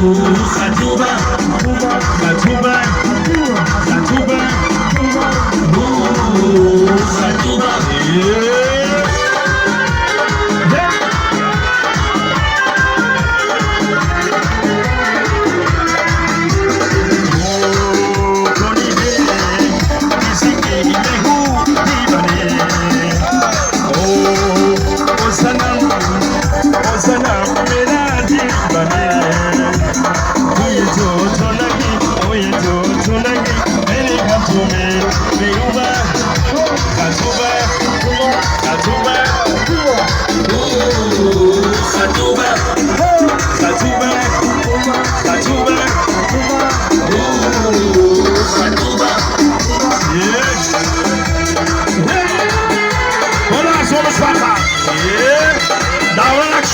خطوبة خطوبة خطوبة خطوبة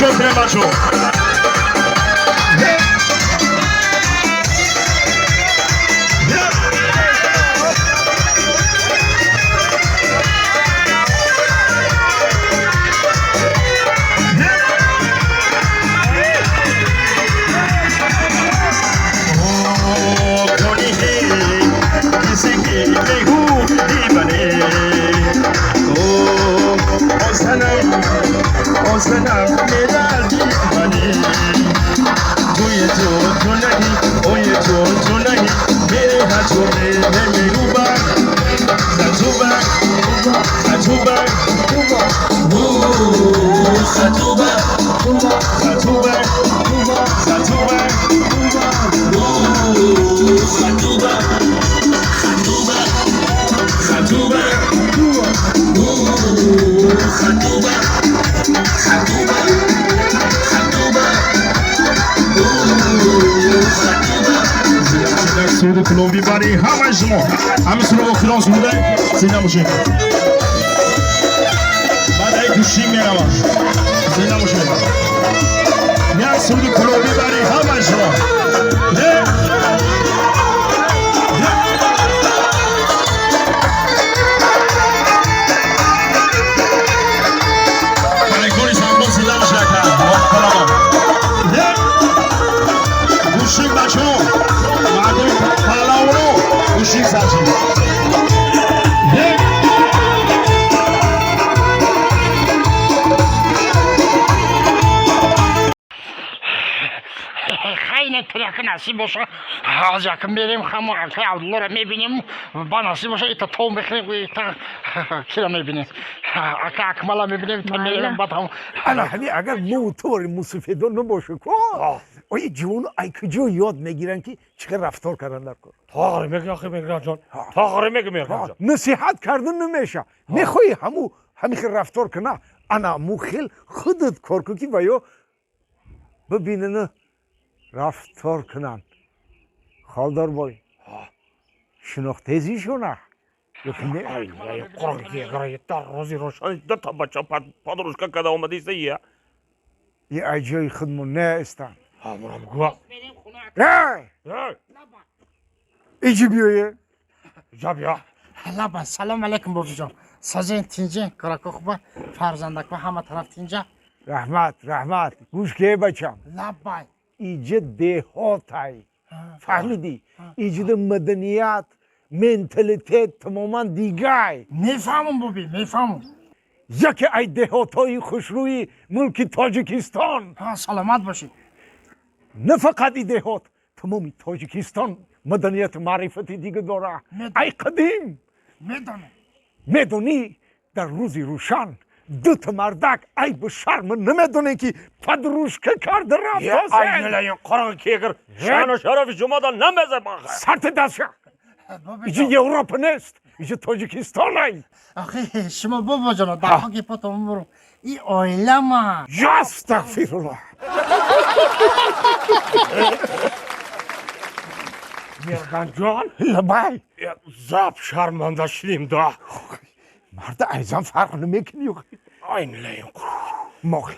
شده باشو سنم میرال دیوانه توی تو نهی اوی تو نهی میره هاتو میروبا خطوبه خطوبه خطوبه خطوبه خطوبه خطوبه خطوبه خطوبه سود کلوبی باری همه شما همه سلو خلاص بوده سینا باشه بعد ای گوشی میرم سینا باشه نه سود کلوبی باری همه شما گوشیم بچه مردم پلاورو گوشیم سرچیم خیلی ترک نصیب باشه از یکم بریم همه اکه عبدالله رو میبینیم با نصیب باشه ایتا توم بخیریم و ایتا کی رو میبینیم اکه اکمالا میبینیم تا میریم بعد هم اگر موتور موسیفیدو نباشه که آیا جوان ای کجا یاد میگیرن که چقدر رفتار کردن در کار تاغری میگی آخه میگران جان تاغری میگی میگران جان نصیحت کردن نمیشه میخوای همیخ رفتار کنه انا مخیل خودت کار کنی و یا ببینن رفتار کنن خالدار بای شناختیزی شونه ای قرآن که اگر در روزی روشن دو تا بچه پادروشکا کده اومدی سیه یه اجای خودمون نه استن همونم گوه ایجی بیایه جا بیا لبا سلام علیکم بابی جان سازین تینجه کراکو خوبه فرزندک و همه طرف تینجه رحمت گوش که بچم لبا ایجا دهاتای فهمیدی ایجاد مدنیت منتالیتت تماما دیگه میفهمم بابی میفهمم یکی ای دهاتای خوشروی ملک تاجیکستان سلامت باشی نه فقط ای دهات تمامی تاجیکستان مدنیت معرفتی دیگه داره ای قدیم میدونی در روزی روشن دو تا مردک ای به شرم نمیدونه که پدروشکه کرده رفت یه ای نلین قرآن که اگر شان و شرف شما دا نمیزه باقه سرت دسته ایجا یوروپ نیست ایجا تاجیکستان ای آخه شما بابا جانا در حقی پاتون برو ای آیله ما استغفرالله میرگان جان لبای زب شرمنده شدیم دا مرد ایزان فرق نمیکنی این نلین مخی